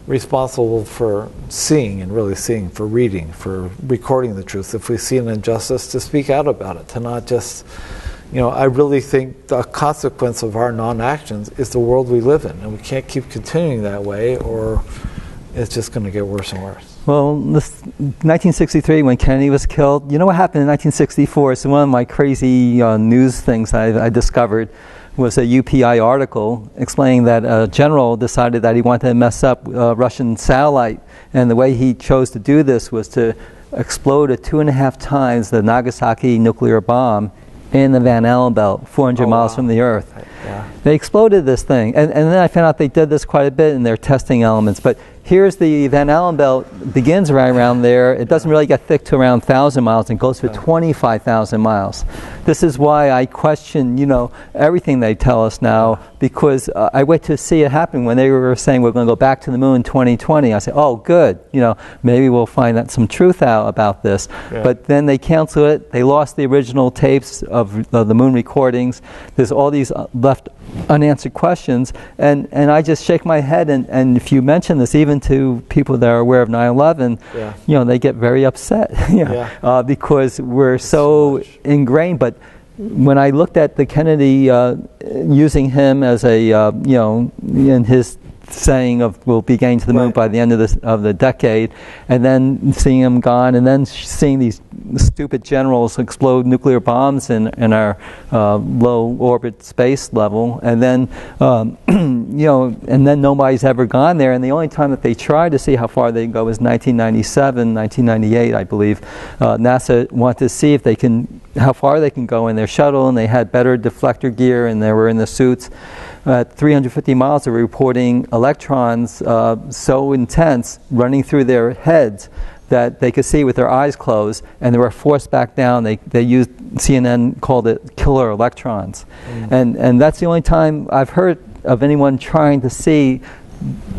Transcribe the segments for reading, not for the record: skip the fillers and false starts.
responsible for seeing and really seeing, for reading, for recording the truth. If we see an injustice, to speak out about it, to not just, I really think the consequence of our non-actions is the world we live in, and we can't keep continuing that way, or it's just going to get worse and worse. Well, 1963, when Kennedy was killed, you know what happened in 1964? So one of my crazy news things I discovered was a UPI article explaining that a general decided that he wanted to mess up a Russian satellite, and the way he chose to do this was to explode at 2.5 times the Nagasaki nuclear bomb in the Van Allen belt, 400 miles from the Earth. Yeah. They exploded this thing, and then I found out they did this quite a bit in their testing elements. But here's the Van Allen belt, begins right around there. It doesn't really get thick to around 1,000 miles and goes for 25,000 miles. This is why I question, everything they tell us now, because I wait to see it happen. When they were saying we're going to go back to the moon in 2020, I said, oh, good. Maybe we'll find out some truth out about this. Yeah. But then they canceled it. They lost the original tapes of the moon recordings. There's all these left unanswered questions, and I just shake my head, and if you mention this even to people that are aware of 9/11, they get very upset because we're so ingrained. But when I looked at the Kennedy using him as a in his saying of we'll be getting to the moon by the end of the decade, and then seeing him gone, and then seeing these stupid generals explode nuclear bombs in our low orbit space level, and then and then nobody's ever gone there, and the only time that they tried to see how far they can go was 1997, 1998, I believe. NASA wanted to see if how far they can go in their shuttle, and they had better deflector gear, and they were in the suits. At 350 miles, they were reporting electrons so intense running through their heads that they could see with their eyes closed, and they were forced back down. They used, CNN called it killer electrons. And that's the only time I've heard of anyone trying to see,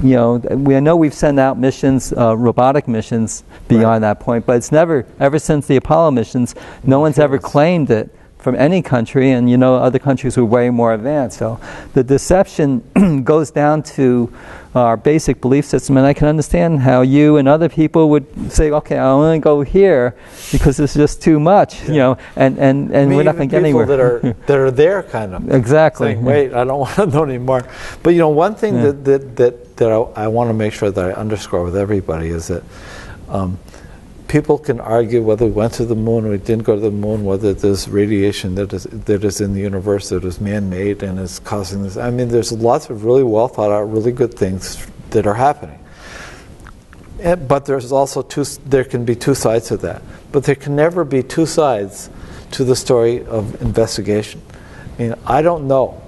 I know we've sent out missions, robotic missions beyond that point, but it's never, ever since the Apollo missions, no one's ever claimed it from any country, and other countries were way more advanced. So the deception goes down to our basic belief system, and I can understand how you and other people would say, okay, I'll only go here because it's just too much, and we're not going to get anywhere. that are there kind of. Exactly. Saying, wait, I don't want to know anymore. But one thing that I want to make sure that I underscore with everybody is that people can argue whether we went to the moon or we didn't go to the moon, whether there's radiation that is in the universe that is man-made and is causing this. I mean, there's lots of really well thought out, really good things that are happening. But there's also there can be two sides to that. But there can never be two sides to the story of investigation. I mean, I don't know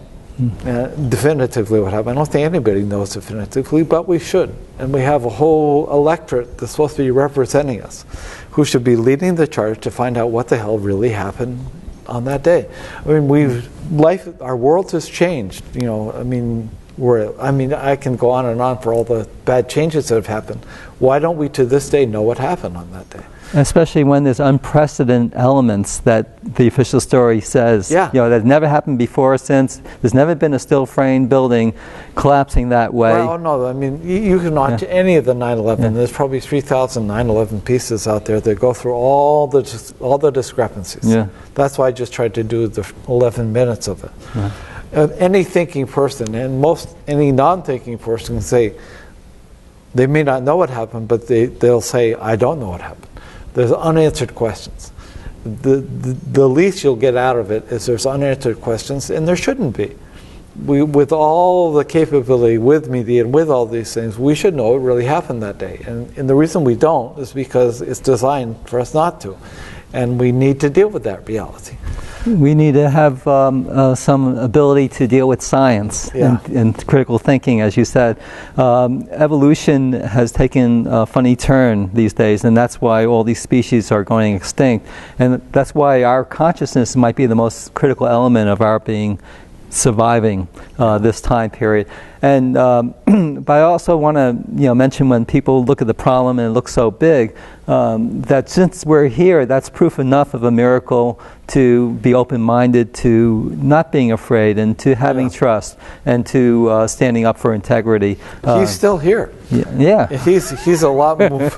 definitively what happened. I don't think anybody knows definitively, but we should. And we have a whole electorate that's supposed to be representing us, who should be leading the charge to find out what the hell really happened on that day. I mean, our world has changed. I can go on and on for all the bad changes that have happened. Why don't we to this day know what happened on that day? Especially when there's unprecedented elements that the official story says, that never happened before or since. There's never been a still frame building collapsing that way. Well, no, I mean, you can watch any of the 9/11. There's probably 3,000 9/11 pieces out there that go through all the discrepancies. Yeah. That's why I just tried to do the 11 minutes of it. Yeah. Any thinking person, and any non-thinking person can say, they may not know what happened, but they'll say, I don't know what happened. There's unanswered questions. The least you'll get out of it is there's unanswered questions, and there shouldn't be. With all the capability, with media, and with all these things, we should know what really happened that day. And the reason we don't is because it's designed for us not to. And we need to deal with that reality. We need to have some ability to deal with science and critical thinking, as you said. Evolution has taken a funny turn these days, and that's why all these species are going extinct. And that's why our consciousness might be the most critical element of our being surviving this time period. And but I also want to mention, when people look at the problem and it looks so big, that since we're here, that's proof enough of a miracle to be open-minded to not being afraid and to having trust and to standing up for integrity. He's still here. Yeah. He's a lot more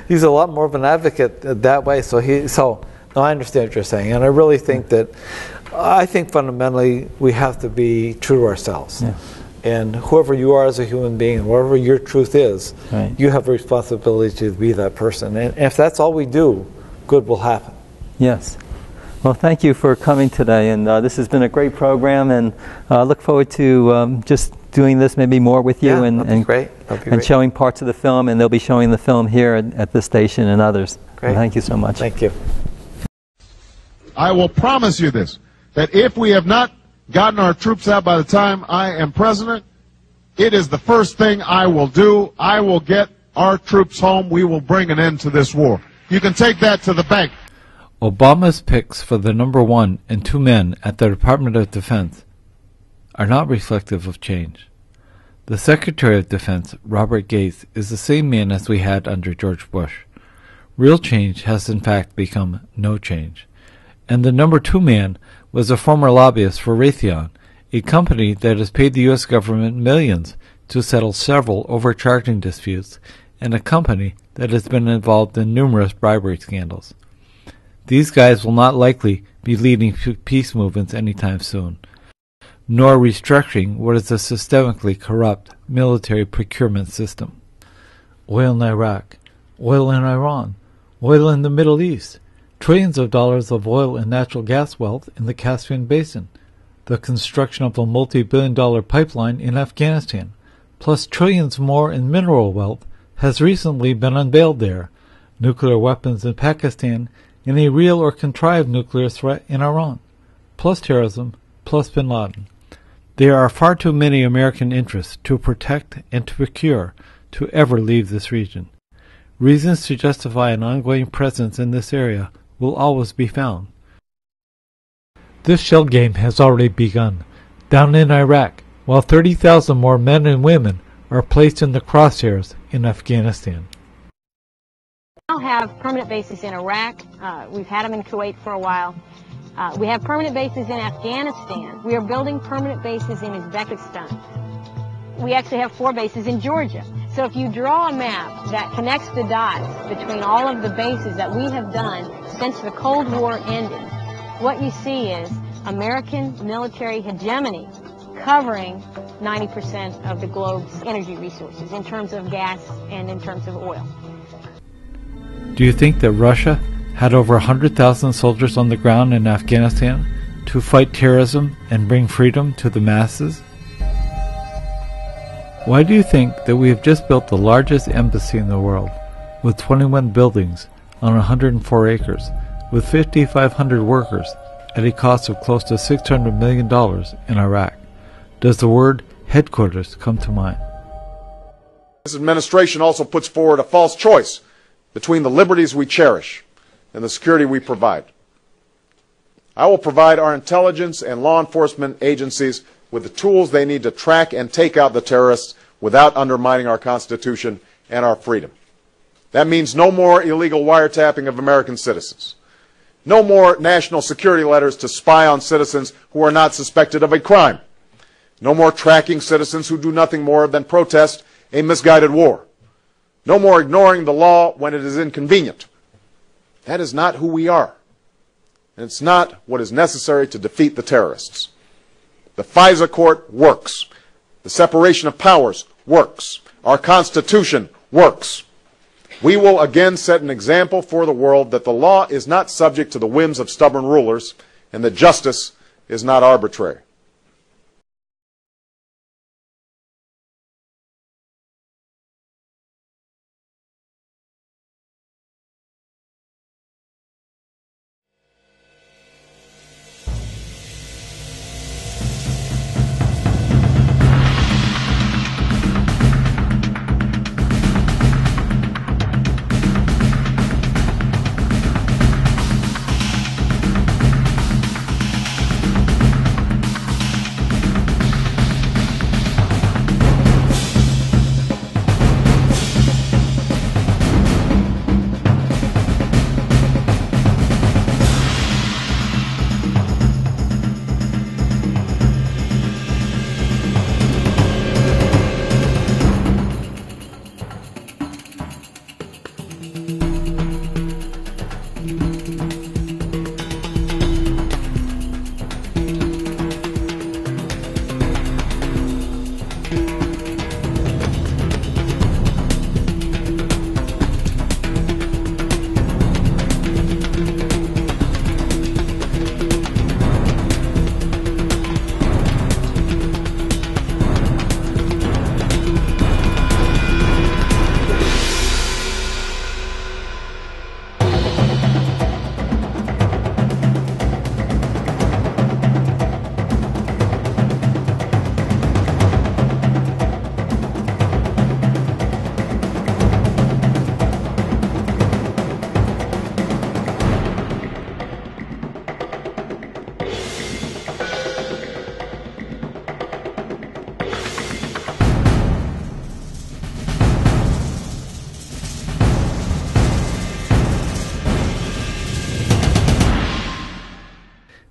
he's a lot more of an advocate that way. So no, I understand what you're saying, and I really think that fundamentally we have to be true to ourselves. Yeah. And whoever you are as a human being, and whatever your truth is, you have a responsibility to be that person. And if that's all we do, good will happen. Yes. Well, thank you for coming today, and this has been a great program, and I look forward to just doing this maybe more with you, and great. And showing parts of the film, and they'll be showing the film here at this station and others. Great. Thank you so much. Thank you. I will promise you this, that if we have not gotten our troops out by the time I am president, it is the first thing I will do. I will get our troops home. We will bring an end to this war. You can take that to the bank. Obama's picks for the number 1 and 2 men at the Department of Defense are not reflective of change. The Secretary of Defense, Robert Gates, is the same man as we had under George Bush. Real change has in fact become no change. And the number 2 man was a former lobbyist for Raytheon, a company that has paid the U.S. government millions to settle several overcharging disputes, and a company that has been involved in numerous bribery scandals. These guys will not likely be leading peace movements anytime soon, nor restructuring what is a systemically corrupt military procurement system. Oil in Iraq, oil in Iran, oil in the Middle East, trillions of dollars of oil and natural gas wealth in the Caspian Basin, the construction of a multi-billion-dollar pipeline in Afghanistan, plus trillions more in mineral wealth has recently been unveiled there, nuclear weapons in Pakistan, and a real or contrived nuclear threat in Iran, plus terrorism, plus bin Laden. There are far too many American interests to protect and to procure to ever leave this region. Reasons to justify an ongoing presence in this area will always be found. This shell game has already begun, down in Iraq, while 30,000 more men and women are placed in the crosshairs in Afghanistan. We now have permanent bases in Iraq. We've had them in Kuwait for a while. We have permanent bases in Afghanistan. We are building permanent bases in Uzbekistan. We actually have 4 bases in Georgia. So if you draw a map that connects the dots between all of the bases that we have done since the Cold War ended, what you see is American military hegemony covering 90% of the globe's energy resources in terms of gas and in terms of oil. Do you think that Russia had over 100,000 soldiers on the ground in Afghanistan to fight terrorism and bring freedom to the masses? Why do you think that we have just built the largest embassy in the world, with 21 buildings on 104 acres, with 5,500 workers, at a cost of close to $600 million in Iraq? Does the word headquarters come to mind? This administration also puts forward a false choice between the liberties we cherish and the security we provide. I will provide our intelligence and law enforcement agencies with the tools they need to track and take out the terrorists without undermining our Constitution and our freedom. That means no more illegal wiretapping of American citizens. No more national security letters to spy on citizens who are not suspected of a crime. No more tracking citizens who do nothing more than protest a misguided war. No more ignoring the law when it is inconvenient. That is not who we are. And it's not what is necessary to defeat the terrorists. The FISA court works. The separation of powers works. Our Constitution works. We will again set an example for the world that the law is not subject to the whims of stubborn rulers and that justice is not arbitrary.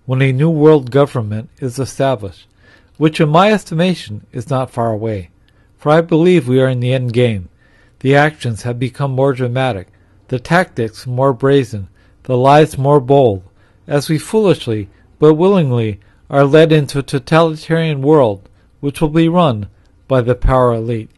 when a new world government is established, which in my estimation is not far away. For I believe we are in the end game. The actions have become more dramatic, the tactics more brazen, the lies more bold, as we foolishly, but willingly, are led into a totalitarian world which will be run by the power elite.